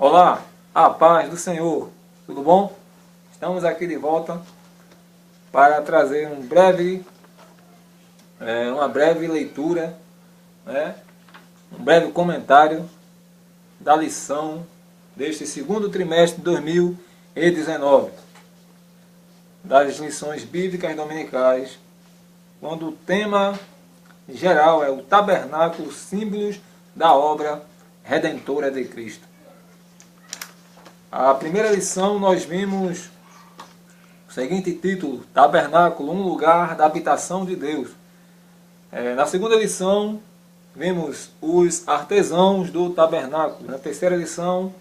Olá, a paz do Senhor, tudo bom? Estamos aqui de volta para trazer uma breve leitura, um breve comentário da lição deste segundo trimestre de 2019, das lições bíblicas dominicais, quando o tema geral é o tabernáculo, símbolos da obra redentora de Cristo. A primeira lição nós vimos o seguinte título: Tabernáculo, um lugar da habitação de Deus. Na segunda lição vimos os artesãos do tabernáculo. Na terceira lição,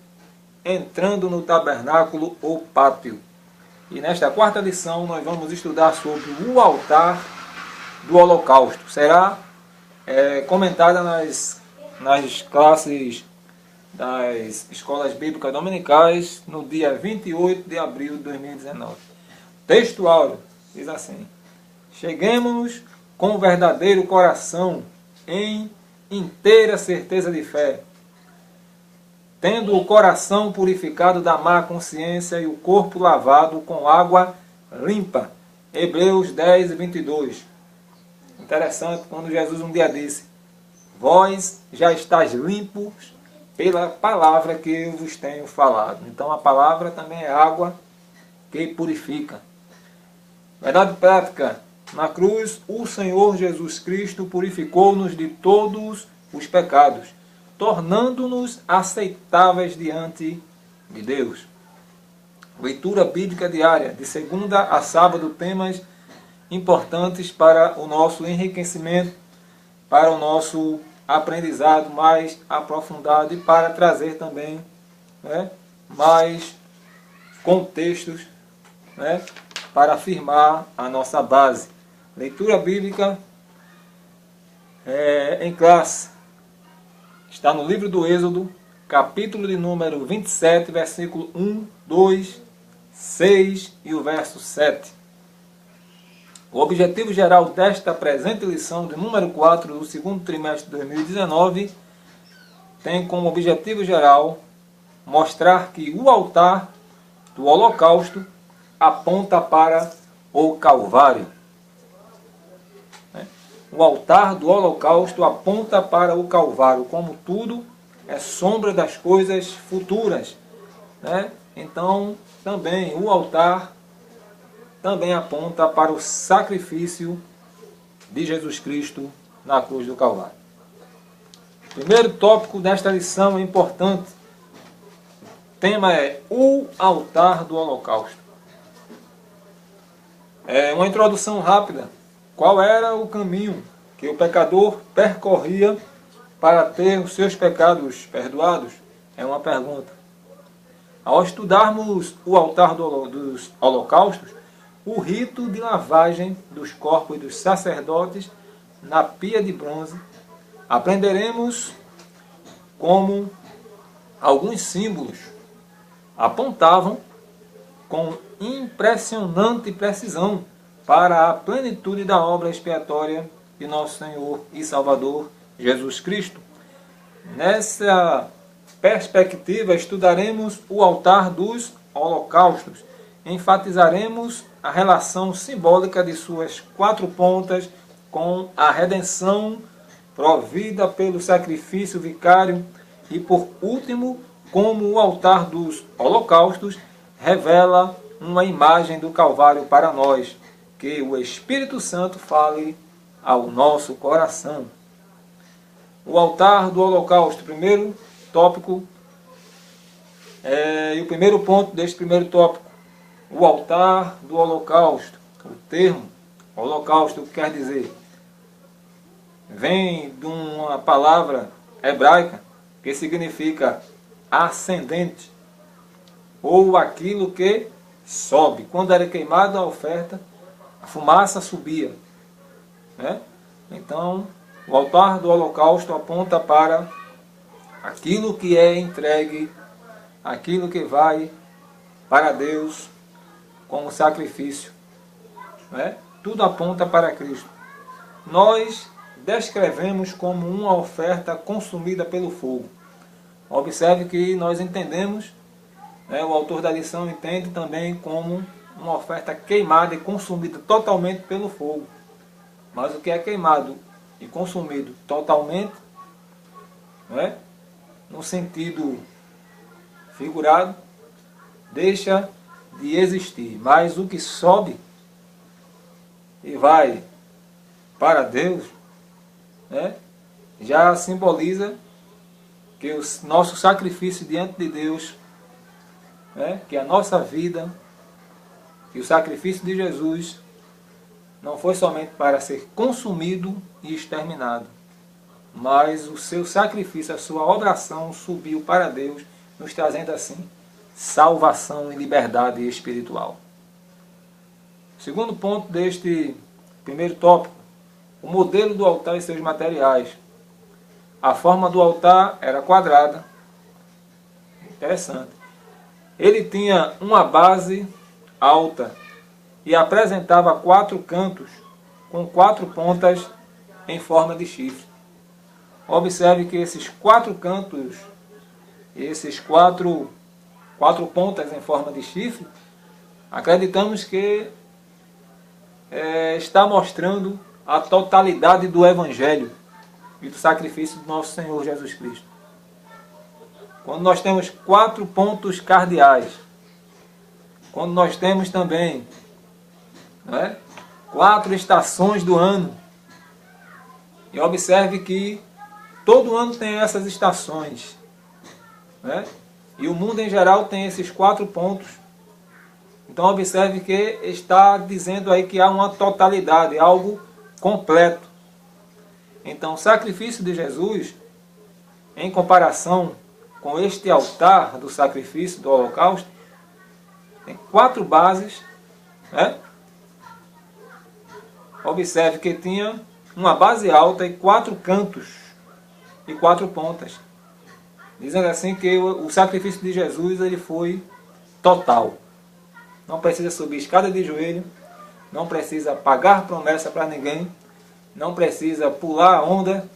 entrando no tabernáculo, o pátio. E nesta quarta lição nós vamos estudar sobre o altar do holocausto. Será comentada nas classes das escolas bíblicas dominicais no dia 28 de abril de 2019. Texto áureo diz assim: cheguemos com verdadeiro coração em inteira certeza de fé, tendo o coração purificado da má consciência e o corpo lavado com água limpa. Hebreus 10, 22. Interessante quando Jesus um dia disse: vós já estáis limpos pela palavra que eu vos tenho falado. Então a palavra também é água que purifica. Verdade prática: na cruz o Senhor Jesus Cristo purificou-nos de todos os pecados, tornando-nos aceitáveis diante de Deus. Leitura bíblica diária, de segunda a sábado, temas importantes para o nosso enriquecimento, para o nosso aprendizado mais aprofundado e para trazer também mais contextos para afirmar a nossa base. Leitura bíblica em classe está no livro do Êxodo, capítulo de número 27, versículo 1, 2, 6 e o verso 7. O objetivo geral desta presente lição de número 4 do segundo trimestre de 2019 tem como objetivo geral mostrar que o altar do holocausto aponta para o Calvário. O altar do holocausto aponta para o Calvário, como tudo é sombra das coisas futuras. Então, também o altar também aponta para o sacrifício de Jesus Cristo na cruz do Calvário. O primeiro tópico desta lição é importante. O tema é o altar do holocausto. É uma introdução rápida. Qual era o caminho que o pecador percorria para ter os seus pecados perdoados? É uma pergunta. Ao estudarmos o altar dos holocaustos, o rito de lavagem dos corpos dos sacerdotes na pia de bronze, aprenderemos como alguns símbolos apontavam com impressionante precisão para a plenitude da obra expiatória de nosso Senhor e Salvador Jesus Cristo. Nessa perspectiva, estudaremos o altar dos holocaustos. Enfatizaremos a relação simbólica de suas quatro pontas com a redenção provida pelo sacrifício vicário e, por último, como o altar dos holocaustos revela uma imagem do Calvário para nós. Que o Espírito Santo fale ao nosso coração. O altar do holocausto, primeiro tópico, e o primeiro ponto deste primeiro tópico. O altar do holocausto. O termo holocausto, o que quer dizer? Vem de uma palavra hebraica que significa ascendente, ou aquilo que sobe. Quando era queimada a oferta, a fumaça subia. Então, o altar do holocausto aponta para aquilo que é entregue, aquilo que vai para Deus como sacrifício. Tudo aponta para Cristo. Nós descrevemos como uma oferta consumida pelo fogo. Observe que nós entendemos, né, o autor da lição entende também como uma oferta queimada e consumida totalmente pelo fogo. Mas o que é queimado e consumido totalmente, né, no sentido figurado, deixa de existir. Mas o que sobe e vai para Deus, né, já simboliza que o nosso sacrifício diante de Deus, né, que a nossa vida, que o sacrifício de Jesus não foi somente para ser consumido e exterminado, mas o seu sacrifício, a sua oração subiu para Deus, nos trazendo assim salvação e liberdade espiritual. Segundo ponto deste primeiro tópico, o modelo do altar e seus materiais. A forma do altar era quadrada. Interessante. Ele tinha uma base alta e apresentava 4 cantos com 4 pontas em forma de chifre. Observe que esses 4 cantos, esses quatro pontas em forma de chifre, acreditamos que está mostrando a totalidade do Evangelho e do sacrifício do nosso Senhor Jesus Cristo. Quando nós temos 4 pontos cardeais, quando nós temos também, né, 4 estações do ano, e observe que todo ano tem essas estações, né, e o mundo em geral tem esses 4 pontos. Então observe que está dizendo aí que há uma totalidade, algo completo. Então o sacrifício de Jesus, em comparação com este altar do sacrifício do holocausto, tem 4 bases, né? Observe que tinha uma base alta e 4 cantos e 4 pontas. Dizendo assim que o sacrifício de Jesus ele foi total. Não precisa subir escada de joelho, não precisa pagar promessa para ninguém, não precisa pular onda,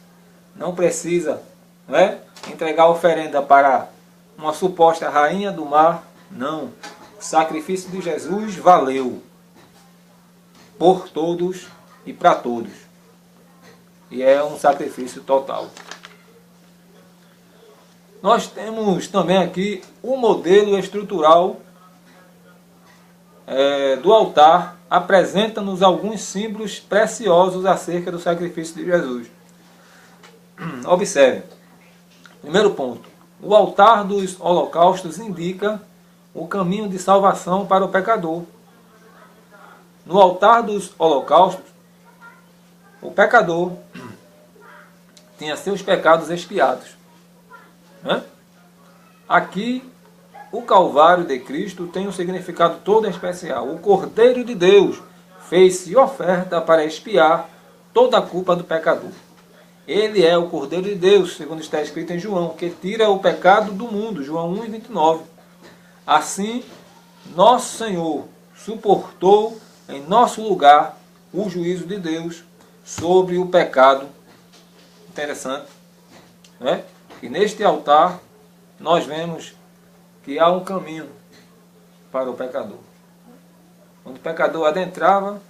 não precisa, né, entregar oferenda para uma suposta rainha do mar. Não. O sacrifício de Jesus valeu por todos e para todos. E é um sacrifício total. Nós temos também aqui o modelo estrutural do altar. Apresenta-nos alguns símbolos preciosos acerca do sacrifício de Jesus. Observe. Primeiro ponto. O altar dos holocaustos indica o caminho de salvação para o pecador. No altar dos holocaustos, o pecador tinha seus pecados expiados, né? Aqui, o Calvário de Cristo tem um significado todo especial. O Cordeiro de Deus fez-se oferta para expiar toda a culpa do pecador. Ele é o Cordeiro de Deus, segundo está escrito em João, que tira o pecado do mundo, João 1:29. Assim, nosso Senhor suportou em nosso lugar o juízo de Deus sobre o pecado. Interessante, né? E neste altar nós vemos que há um caminho para o pecador. Quando o pecador adentrava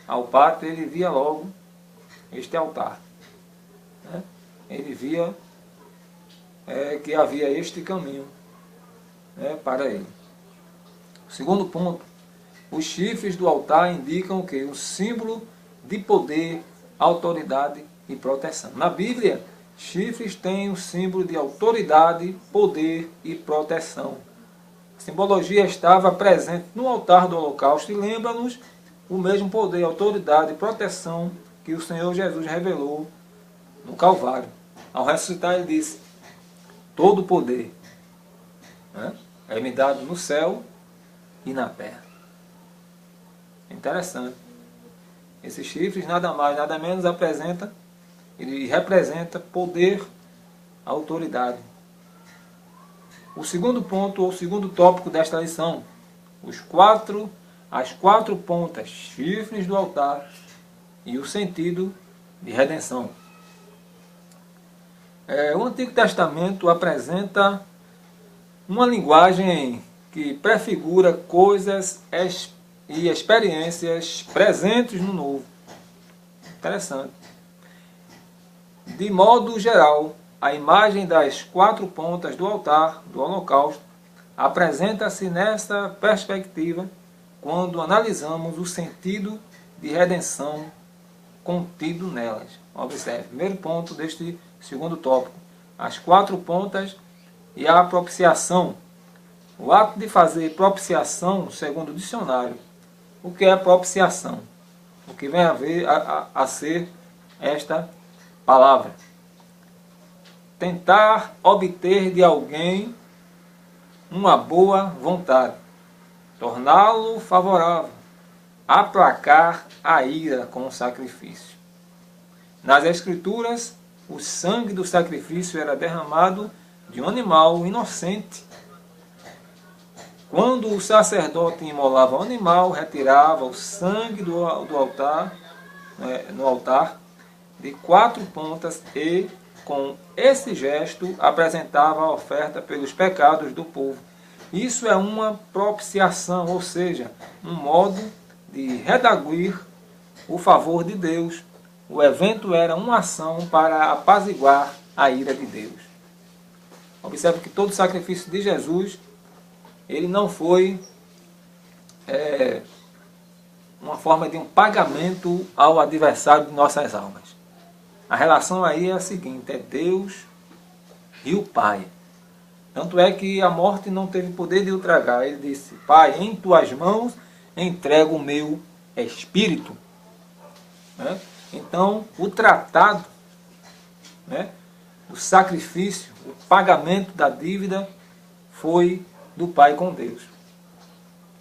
ao pátio, ele via logo este altar, né? Ele via que havia este caminho, né, para ele. Segundo ponto, os chifres do altar indicam o quê? Um símbolo de poder, autoridade e proteção. Na Bíblia, chifres têm um símbolo de autoridade, poder e proteção. A simbologia estava presente no altar do holocausto e lembra-nos o mesmo poder, autoridade e proteção que o Senhor Jesus revelou no Calvário. Ao ressuscitar, ele disse: todo o poder, né, é-me dado no céu e na terra. Interessante. Esses chifres nada mais, nada menos ele representa poder, autoridade. O segundo ponto, ou o segundo tópico desta lição, as 4 pontas, chifres do altar e o sentido de redenção. O Antigo Testamento apresenta uma linguagem que prefigura coisas e experiências presentes no Novo. Interessante. De modo geral, a imagem das 4 pontas do altar do holocausto apresenta-se nessa perspectiva quando analisamos o sentido de redenção contido nelas. Observe, primeiro ponto deste segundo tópico, as 4 pontas e a propiciação. O ato de fazer propiciação, segundo o dicionário, o que é propiciação? O que vem a ser esta palavra? Tentar obter de alguém uma boa vontade, torná-lo favorável, aplacar a ira com o sacrifício. Nas Escrituras, o sangue do sacrifício era derramado de um animal inocente. Quando o sacerdote imolava o animal, retirava o sangue do altar, no altar, de 4 pontas e, com esse gesto, apresentava a oferta pelos pecados do povo. Isso é uma propiciação, ou seja, um modo de redarguir o favor de Deus. O evento era uma ação para apaziguar a ira de Deus. Observe que todo o sacrifício de Jesus, ele não foi uma forma de um pagamento ao adversário de nossas almas. A relação aí é a seguinte, é Deus e o Pai. Tanto é que a morte não teve poder de o tragar. Ele disse, Pai, em tuas mãos entrego o meu espírito. Então, o tratado, o sacrifício, o pagamento da dívida foi do Pai com Deus.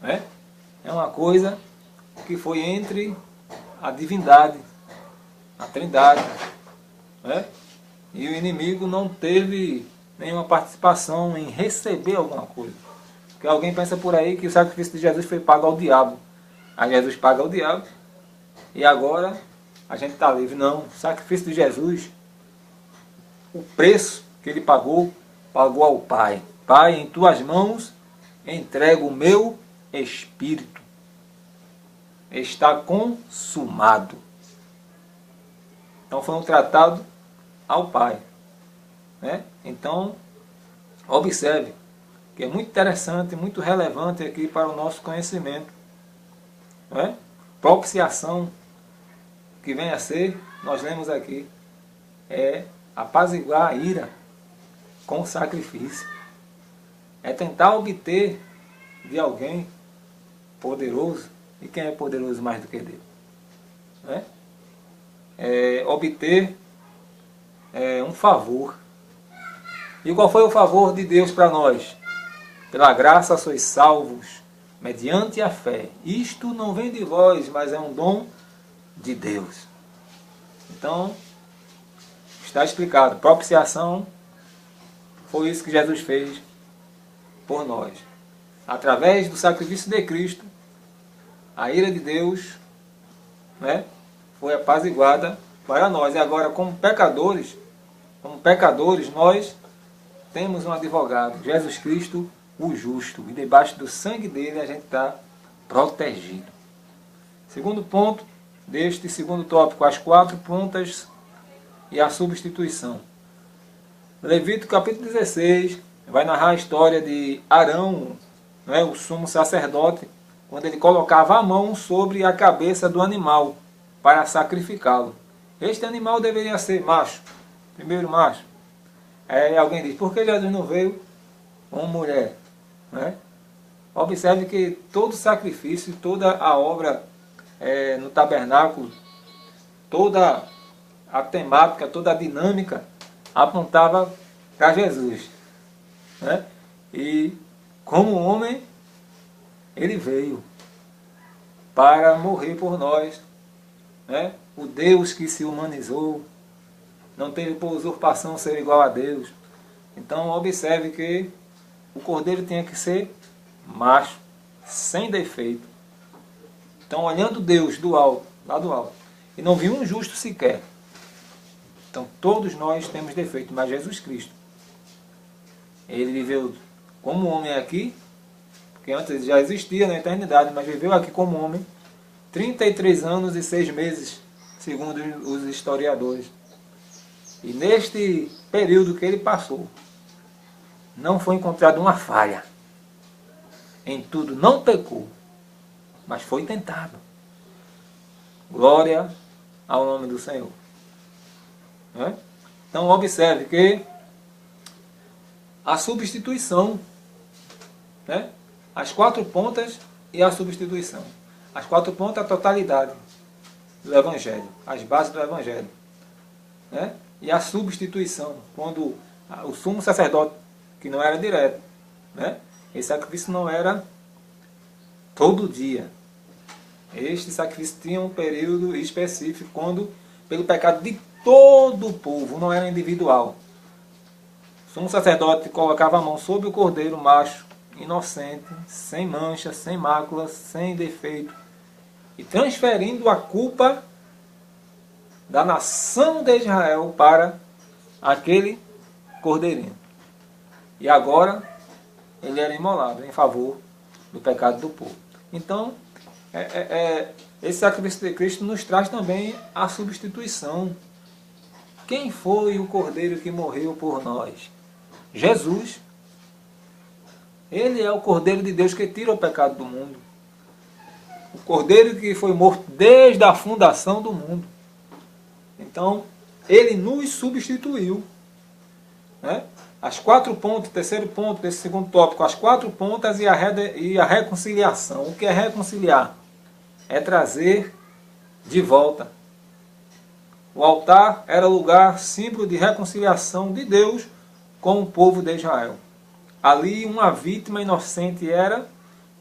É uma coisa que foi entre a divindade, a Trindade. E o inimigo não teve nenhuma participação em receber alguma coisa. Porque alguém pensa por aí que o sacrifício de Jesus foi pago ao diabo. Aí Jesus paga ao diabo e agora a gente está livre. Não, o sacrifício de Jesus, o preço que ele pagou, pagou ao Pai. Pai, em tuas mãos entrego o meu espírito. Está consumado. Então foi um tratado ao Pai. Então, observe que é muito interessante, muito relevante aqui para o nosso conhecimento. Propiciação, que vem a ser, nós lemos aqui, é apaziguar a ira com sacrifício. É tentar obter de alguém poderoso, e quem é poderoso mais do que Deus? Obter um favor. E qual foi o favor de Deus para nós? Pela graça sois salvos, mediante a fé. Isto não vem de vós, mas é um dom de Deus. Então, está explicado. Propiciação foi isso que Jesus fez por nós. Através do sacrifício de Cristo, a ira de Deus foi apaziguada para nós. E agora, como pecadores, nós temos um advogado, Jesus Cristo, o justo. E debaixo do sangue dele a gente está protegido. Segundo ponto deste segundo tópico, as 4 pontas e a substituição. Levítico capítulo 16 vai narrar a história de Arão, o sumo sacerdote, quando ele colocava a mão sobre a cabeça do animal para sacrificá-lo. Este animal deveria ser macho, primeiro macho. Aí alguém diz, por que Jesus não veio com mulher? Observe que todo sacrifício, toda a obra no tabernáculo, toda a temática, toda a dinâmica apontava para Jesus. E como homem, ele veio para morrer por nós. O Deus que se humanizou, não teve por usurpação ser igual a Deus. Então observe que o cordeiro tinha que ser macho, sem defeito. Então olhando Deus do alto, lá do alto, e não viu um justo sequer. Então todos nós temos defeito, mas Jesus Cristo, ele viveu como homem aqui, porque antes já existia na eternidade, mas viveu aqui como homem 33 anos e 6 meses, segundo os historiadores. E neste período que ele passou, não foi encontrada uma falha. Em tudo não pecou, mas foi tentado. Glória ao nome do Senhor. Né? Então observe que a substituição, né? As 4 pontas e a substituição. As 4 pontas, a totalidade do Evangelho, as bases do Evangelho. Né? E a substituição, quando o sumo sacerdote, que não era direto, né? Esse sacrifício não era todo dia. Este sacrifício tinha um período específico, quando, pelo pecado de todo o povo, não era individual. O sumo sacerdote colocava a mão sobre o cordeiro macho, inocente, sem mancha, sem mácula, sem defeito, e transferindo a culpa da nação de Israel para aquele cordeirinho. E agora ele era imolado em favor do pecado do povo. Então, esse sacrifício de Cristo nos traz também a substituição. Quem foi o cordeiro que morreu por nós? Jesus. Ele é o cordeiro de Deus que tira o pecado do mundo. O cordeiro que foi morto desde a fundação do mundo. Então, ele nos substituiu. Né? As 4 pontas, terceiro ponto desse segundo tópico, as 4 pontas e a reconciliação. O que é reconciliar? É trazer de volta. O altar era lugar símbolo de reconciliação de Deus com o povo de Israel. Ali uma vítima inocente era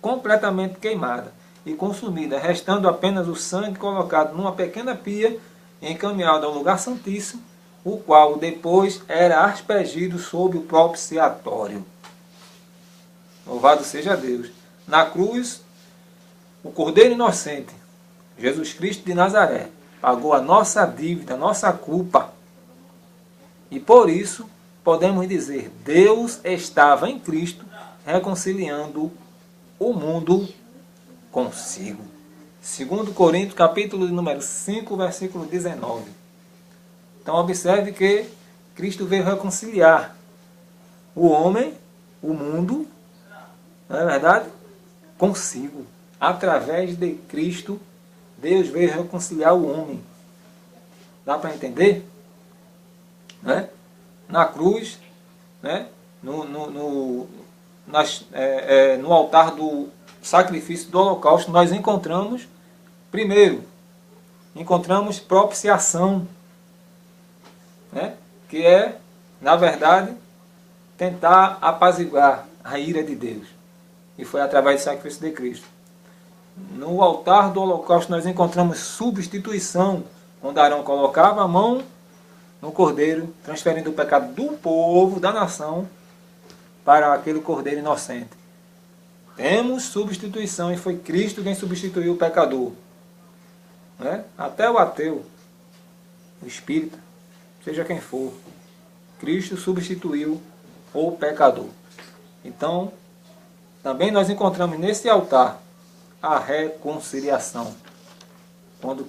completamente queimada e consumida, restando apenas o sangue colocado numa pequena pia e encaminhado ao lugar santíssimo, o qual depois era aspergido sobre o propiciatório. Louvado seja Deus. Na cruz, o Cordeiro inocente, Jesus Cristo de Nazaré, pagou a nossa dívida, a nossa culpa. E por isso, podemos dizer, Deus estava em Cristo reconciliando o mundo consigo. 2 Coríntios, capítulo número 5, versículo 19. Então observe que Cristo veio reconciliar o homem, o mundo, não é verdade? Consigo. Através de Cristo, Deus veio reconciliar o homem. Dá para entender? Né? Na cruz, né? No altar do sacrifício do holocausto, nós encontramos, primeiro, propiciação, né? Que é, na verdade, tentar apaziguar a ira de Deus. E foi através do sacrifício de Cristo. No altar do holocausto nós encontramos substituição, quando Arão colocava a mão no cordeiro, transferindo o pecado do povo, da nação, para aquele cordeiro inocente. Temos substituição, e foi Cristo quem substituiu o pecador. Né? Até o ateu, o espírita, seja quem for, Cristo substituiu o pecador. Então, também nós encontramos nesse altar a reconciliação. Quando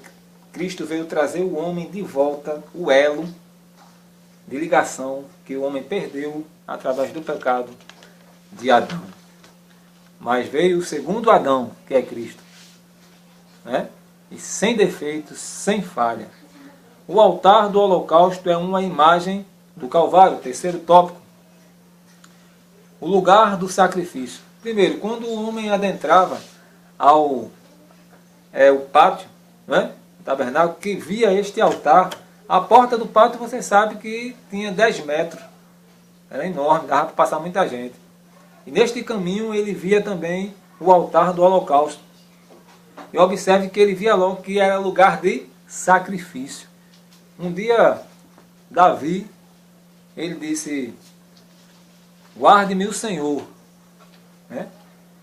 Cristo veio trazer o homem de volta, o elo de ligação que o homem perdeu através do pecado de Adão. Mas veio o segundo Adão, que é Cristo. Né? E sem defeitos, sem falha. O altar do holocausto é uma imagem do Calvário, terceiro tópico. O lugar do sacrifício. Primeiro, quando o homem adentrava ao pátio, né, o tabernáculo, que via este altar, a porta do pátio você sabe que tinha 10 metros. Era enorme, dava para passar muita gente. E neste caminho ele via também o altar do holocausto. E observe que ele via logo que era lugar de sacrifício. Um dia, Davi, ele disse: guarde-me o Senhor, né,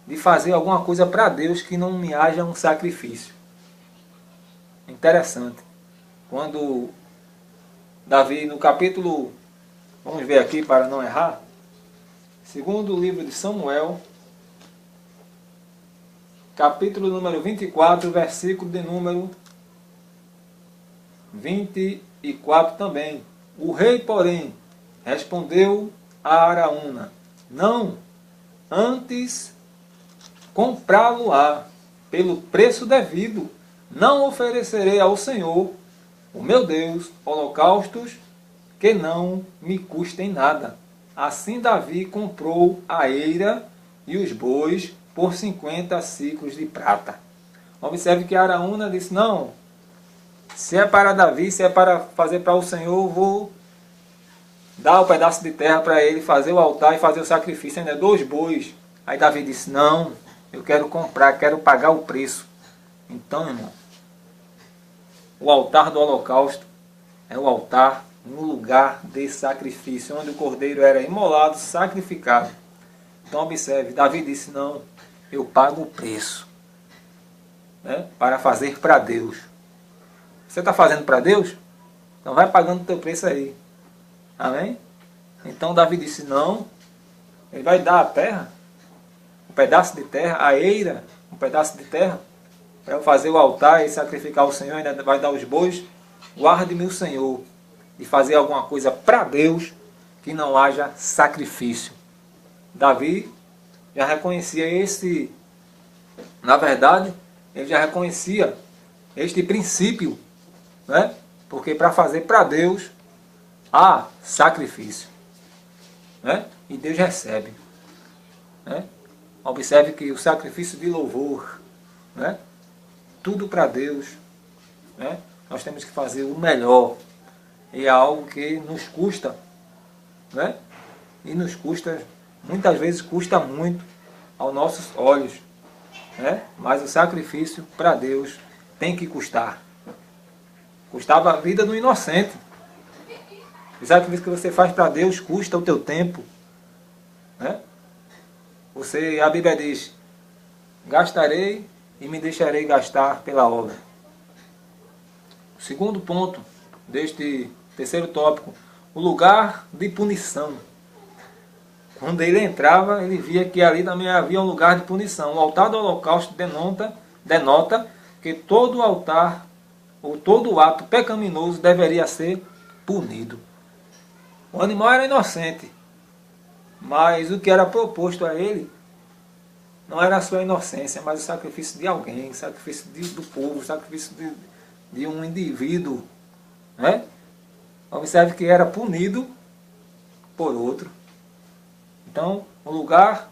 de fazer alguma coisa para Deus que não me haja um sacrifício. Interessante. Quando Davi, no capítulo, vamos ver aqui para não errar, segundo livro de Samuel, capítulo número 24, versículo de número 24 também. O rei, porém, respondeu a Araúna: não, antes comprá-lo-á pelo preço devido. Não oferecerei ao Senhor, o meu Deus, holocaustos que não me custem nada. Assim Davi comprou a eira e os bois por 50 siclos de prata. Observe que Araúna disse: não, se é para Davi, se é para fazer para o Senhor, vou dar um pedaço de terra para ele fazer o altar e fazer o sacrifício, ainda 2 bois. Aí Davi disse: não, eu quero comprar, quero pagar o preço. Então, irmão, o altar do holocausto é o altar no lugar de sacrifício, onde o cordeiro era imolado, sacrificado. Então observe, Davi disse: não, eu pago o preço, né, para fazer para Deus. Você está fazendo para Deus? Então vai pagando o teu preço aí. Amém? Então Davi disse: não, ele vai dar a terra, um pedaço de terra, a eira, um pedaço de terra, para eu fazer o altar e sacrificar ao Senhor, ainda vai dar os bois. Guarde-me o Senhor de fazer alguma coisa para Deus que não haja sacrifício. Davi já reconhecia esse, na verdade, ele já reconhecia este princípio, né? Porque para fazer para Deus há sacrifício, né? E Deus recebe, né? Observe que o sacrifício de louvor, né? Tudo para Deus, né? Nós temos que fazer o melhor. E é algo que nos custa, né? E nos custa, muitas vezes custa muito aos nossos olhos, né? Mas o sacrifício para Deus tem que custar. Custava a vida do inocente. O sacrifício que você faz para Deus custa o teu tempo, né? A Bíblia diz: gastarei e me deixarei gastar pela obra. O segundo ponto deste terceiro tópico: o lugar de punição. Quando ele entrava, ele via que ali também havia um lugar de punição. O altar do holocausto denota que todo altar ou todo ato pecaminoso deveria ser punido. O animal era inocente, mas o que era proposto a ele não era a sua inocência, mas o sacrifício de alguém, o sacrifício do povo, o sacrifício de um indivíduo, né? Observe que era punido por outro. Então, o lugar,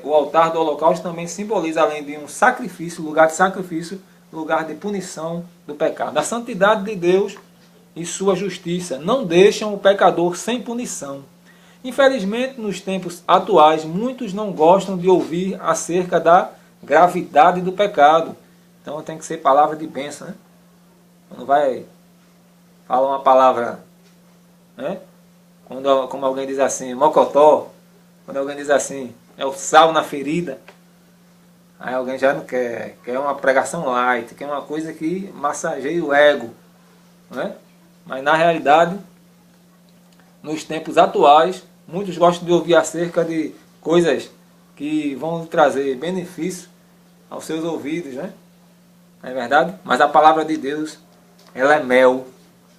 o altar do holocausto também simboliza, além de um sacrifício, lugar de sacrifício, lugar de punição do pecado. A santidade de Deus e sua justiça não deixam o pecador sem punição. Infelizmente, nos tempos atuais, muitos não gostam de ouvir acerca da gravidade do pecado. Então tem que ser palavra de bênção, né? Quando vai falar uma palavra, né? Como alguém diz assim, mocotó, quando alguém diz assim, é o sal na ferida, aí alguém já não quer uma pregação light, quer uma coisa que massageie o ego, né? Mas na realidade, nos tempos atuais, muitos gostam de ouvir acerca de coisas que vão trazer benefício aos seus ouvidos, né? Não é verdade? Mas a palavra de Deus, ela é mel.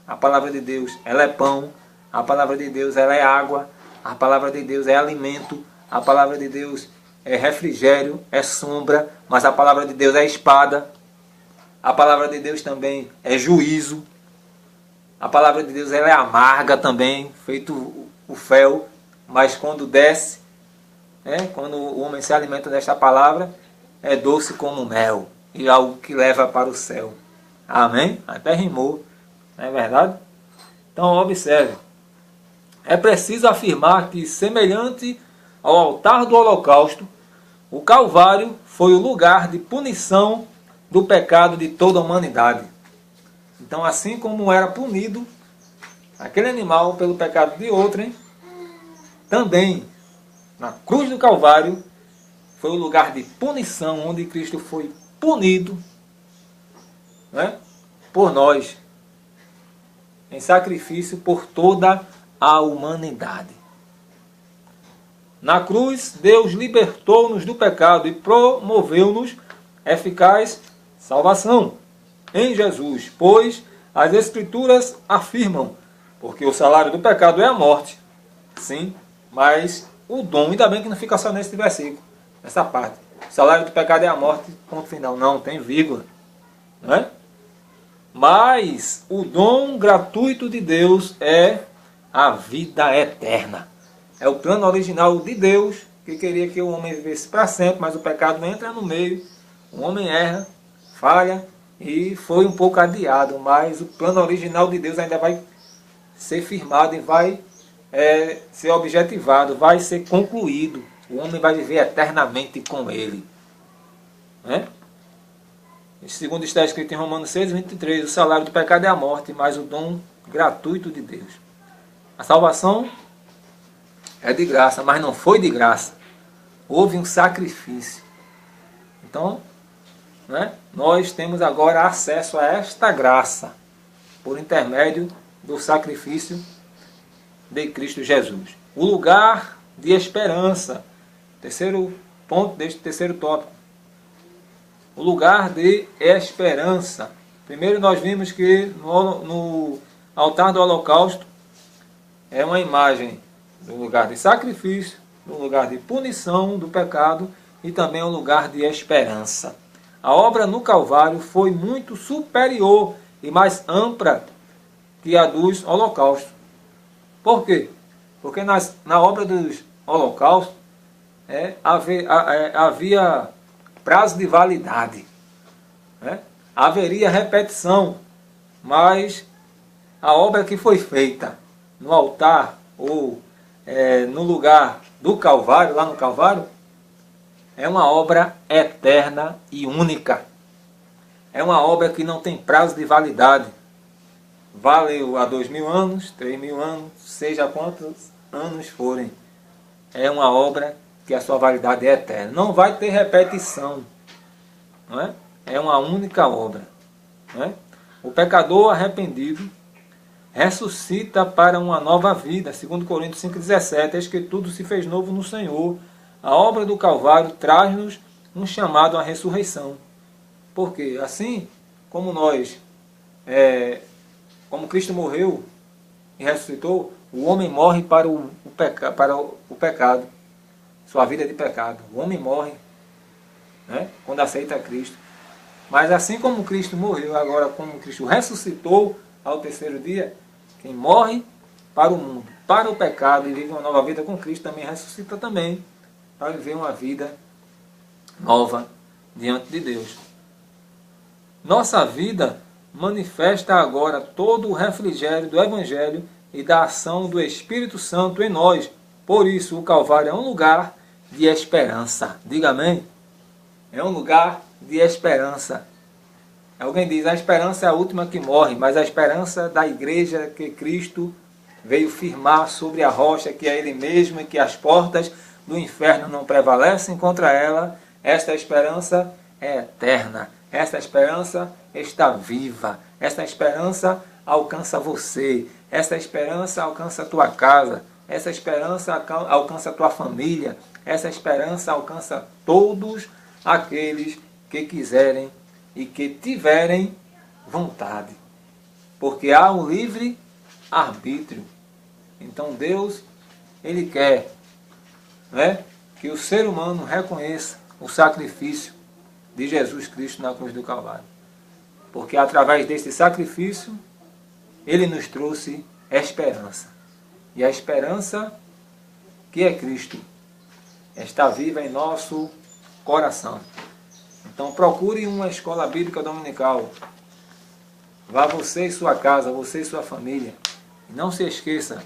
A palavra de Deus, ela é pão. A palavra de Deus, ela é água. A palavra de Deus é alimento. A palavra de Deus é refrigério, é sombra. Mas a palavra de Deus é espada. A palavra de Deus também é juízo. A palavra de Deus, ela é amarga também, feito o fel. Mas quando desce, né, quando o homem se alimenta desta palavra, é doce como mel. E algo que leva para o céu. Amém? Até rimou. Não é verdade? Então observe. É preciso afirmar que, semelhante ao altar do holocausto, o Calvário foi o lugar de punição do pecado de toda a humanidade. Então, assim como era punido aquele animal pelo pecado de outrem, também na cruz do Calvário foi o lugar de punição, onde Cristo foi punido, né, por nós. em sacrifício por toda a humanidade. Na cruz, Deus libertou-nos do pecado e promoveu-nos eficaz salvação em Jesus, pois as Escrituras afirmam, porque o salário do pecado é a morte. Sim, mas o dom, ainda bem que não fica só nesse versículo, nessa parte. O salário do pecado é a morte, ponto final. Não, tem vírgula. Não é? Mas o dom gratuito de Deus é a vida eterna. É o plano original de Deus, que queria que o homem vivesse para sempre, mas o pecado entra no meio, o homem erra, falha, e foi um pouco adiado, mas o plano original de Deus ainda vai ser firmado e vai ser objetivado, vai ser concluído. O homem vai viver eternamente com ele. Né? Segundo está escrito em Romanos 6:23, o salário do pecado é a morte, mas o dom gratuito de Deus. A salvação é de graça, mas não foi de graça. Houve um sacrifício. Então, né, nós temos agora acesso a esta graça por intermédio do sacrifício de Cristo Jesus. O lugar de esperança. Terceiro ponto deste terceiro tópico. O lugar de esperança. Primeiro nós vimos que no altar do holocausto é uma imagem do lugar de sacrifício, do lugar de punição do pecado e também um lugar de esperança. A obra no Calvário foi muito superior e mais ampla que a dos holocaustos. Por quê? Porque na obra dos holocaustos havia prazo de validade. Né? Haveria repetição, mas a obra que foi feita no altar ou no lugar do Calvário, lá no Calvário, é uma obra eterna e única. É uma obra que não tem prazo de validade. Valeu há 2000 anos, 3000 anos, seja quantos anos forem. É uma obra que a sua validade é eterna. Não vai ter repetição. Não é? É uma única obra. Não é? O pecador arrependido ressuscita para uma nova vida. Segundo Coríntios 5,17, eis que tudo se fez novo no Senhor. A obra do Calvário traz-nos um chamado à ressurreição. Porque assim como nós, como Cristo morreu e ressuscitou, o homem morre para o pecado, sua vida de pecado. O homem morre, né, quando aceita Cristo. Mas assim como Cristo morreu, agora como Cristo ressuscitou ao terceiro dia, quem morre para o mundo, para o pecado e vive uma nova vida com Cristo, também ressuscita também para viver uma vida nova diante de Deus. Nossa vida manifesta agora todo o refrigério do Evangelho e da ação do Espírito Santo em nós. Por isso, o Calvário é um lugar de esperança. Diga amém. É um lugar de esperança. Alguém diz, a esperança é a última que morre, mas a esperança da igreja que Cristo veio firmar sobre a rocha, que é Ele mesmo, e que as portas do inferno não prevalecem contra ela, esta esperança é eterna. Esta esperança está viva. Esta esperança alcança você. Esta esperança alcança a tua casa. Essa esperança alcança a tua família. Essa esperança alcança todos aqueles que quiserem e que tiverem vontade. Porque há um livre arbítrio. Então Deus, Ele quer, né, que o ser humano reconheça o sacrifício de Jesus Cristo na cruz do Calvário. Porque através desse sacrifício, Ele nos trouxe esperança. E a esperança que é Cristo está viva em nosso coração. Então procure uma escola bíblica dominical. Vá você e sua casa, você e sua família. E não se esqueça,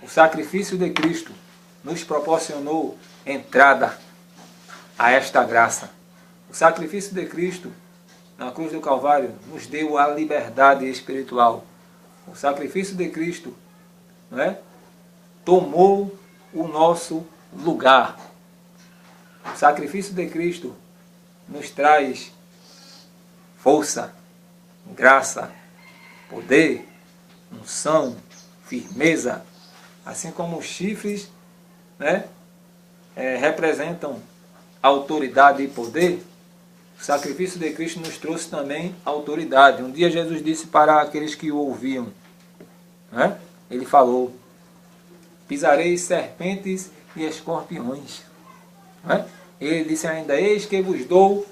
o sacrifício de Cristo nos proporcionou entrada a esta graça. O sacrifício de Cristo na cruz do Calvário nos deu a liberdade espiritual. O sacrifício de Cristo, não é, tomou o nosso lugar. O sacrifício de Cristo nos traz força, graça, poder, unção, firmeza, assim como os chifres, né, representam autoridade e poder. O sacrifício de Cristo nos trouxe também autoridade. Um dia Jesus disse para aqueles que o ouviam, né, ele falou: pisareis serpentes e escorpiões. Né? Ele disse ainda: eis que vos dou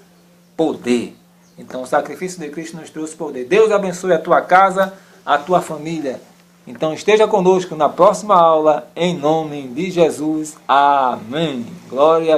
poder. Então o sacrifício de Cristo nos trouxe poder. Deus abençoe a tua casa, a tua família. Então esteja conosco na próxima aula, em nome de Jesus. Amém. Glória a